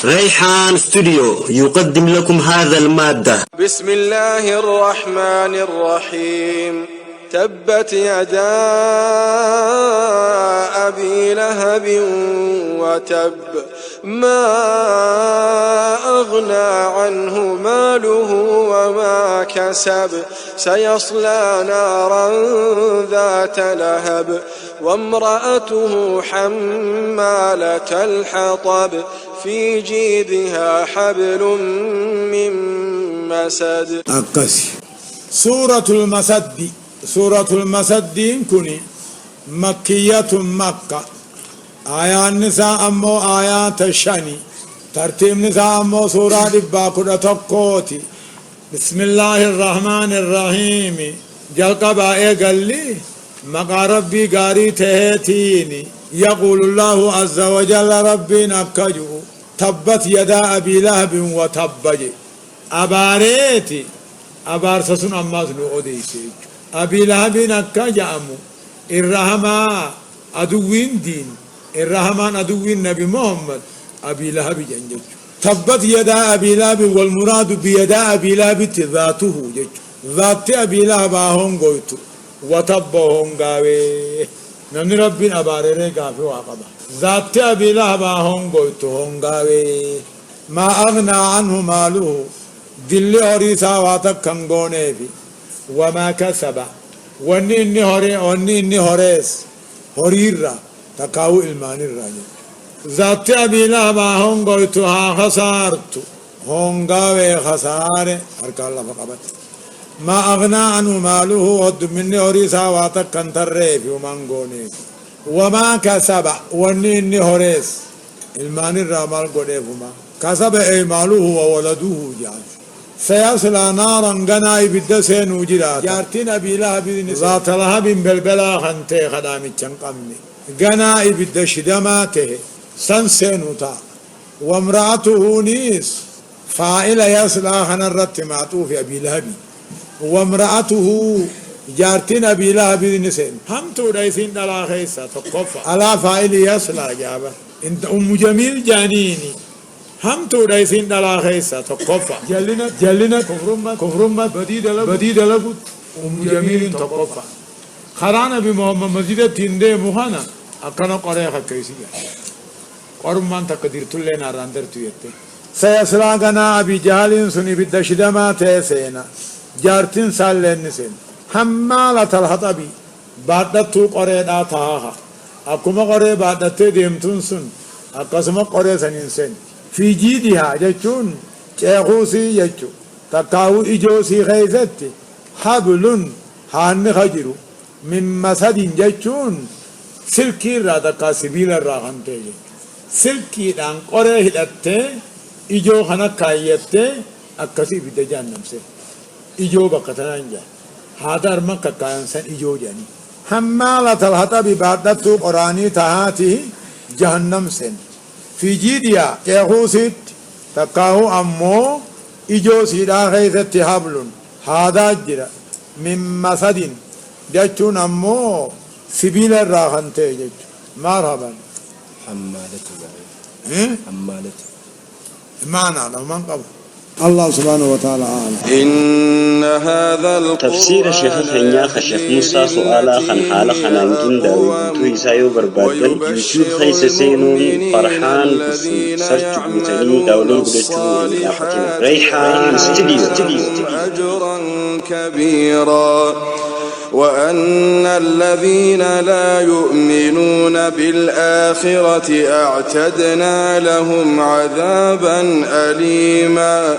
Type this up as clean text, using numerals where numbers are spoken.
ريحان ستوديو يقدم لكم هذا المادة. بسم الله الرحمن الرحيم. تبت يدا أبي لهب وتب ما أغنى عنه ماله وما كسب سيصلى نارا ذات لهب وامرأته حمالة الحطب في جيدها حبل من مسد. أقسي سورة المسد كني مكية مكة آيات نساء أمو آيات الشني ترتيب نساء أمو سورة دباكو تقوتي. بسم الله الرحمن الرحيم. جلقبا قال لي مقا ربي قاري تهتيني. يقول الله عز وجل ربي نكجو تبت يدا أبي لهب وتبج أباريتي أبارسسون أماس نو أديسي أبي لهب نكجامو الرحمة أدوين دين الرحمن أدوين نبي محمد أبي لهب جنجج. تبت يدا أبي لهب والمراد بيدا أبي لهب ذاته جج ذات أبي لهب هونغويتو وتب هونغاوي نمني ربين أباريري قافي واقبا ذات أبي لهب هونغويتو هونغاوي ما أغنى عنه ماله دل هريسا واتك كنغوني في وما كسب واني إني هريس هريرا تقاو إلمان الراجل ذات أبي لهب هونغويتو ها خسارتو هونغاوي خسارة أركا الله فقبت ما أغنى عنه ماله ود مني هريسا واتك كنتري في ومانغوني وما كسب واني إني هريس إلمان الرامال قديفما كسب أي ماله وولده جان سيصلى نارا غناي بالدسين وجرات جارتين أبي لهب ذات لهب بلبلا خنتي خدامي چنقمني غناي بالدشدماته سنسنوتا وامرأته نيس فاعل يصلى خنرت معطوف أبي لهب وامرأته جارتين أبي لهب نسين هم تودايسين دلا خيسا تقفى على فاعل يصلى جابا انت أم جميل جانيني هم تودايسين دلا خيسا تقفى جلنا كفرما بديد لغت أم جميل تقفى خرانا بمحمد مسجد تندي مخانا أكنا قريخا كيسيا قرمان تقدير تلنا راندر تويته سيصلى غنا أبي جهل سني بالدشدما تيسينا جارتين سالين نسين حمالة الحطب بعدتو قريدا تاها أكما قري بعدتو ديمتون سن أقسم قري سنين في جيدها جتون كيخوسي جتو تقاو إجوسي خيزتي حبل حان خجرو من مسد جتون سلكي را تقا سبيل الراغن تيجي سلكي دان قري هدته إجو خنا كايته أكسي بدجان نمسي إجو بقتنانجا هذا أرمك كأنسان إجو جاني حمالة الحطب بعدتو قراني تهاتي جهنم سن في جيديا كيخوسيت تقاو أمو إجو سيدا خيثت حبل هذا جرا من مسد جتون أمو سبيل الراخن تيجي مرحبا حمالة معنى لو من قبل الله سبحانه وتعالى أعلم. إن هذا القرآن تفسير الشيخ خنيا الشيخ موسى سؤالا خن حالة خنانجين داوي تويسايو بربادل يوتيوب خيس سينون فرحان سرج بوتني داولون بدتو ريحان ستوديو أجرا كبيرا وأن الذين لا يؤمنون بالآخرة أعتدنا لهم عذابا أليما.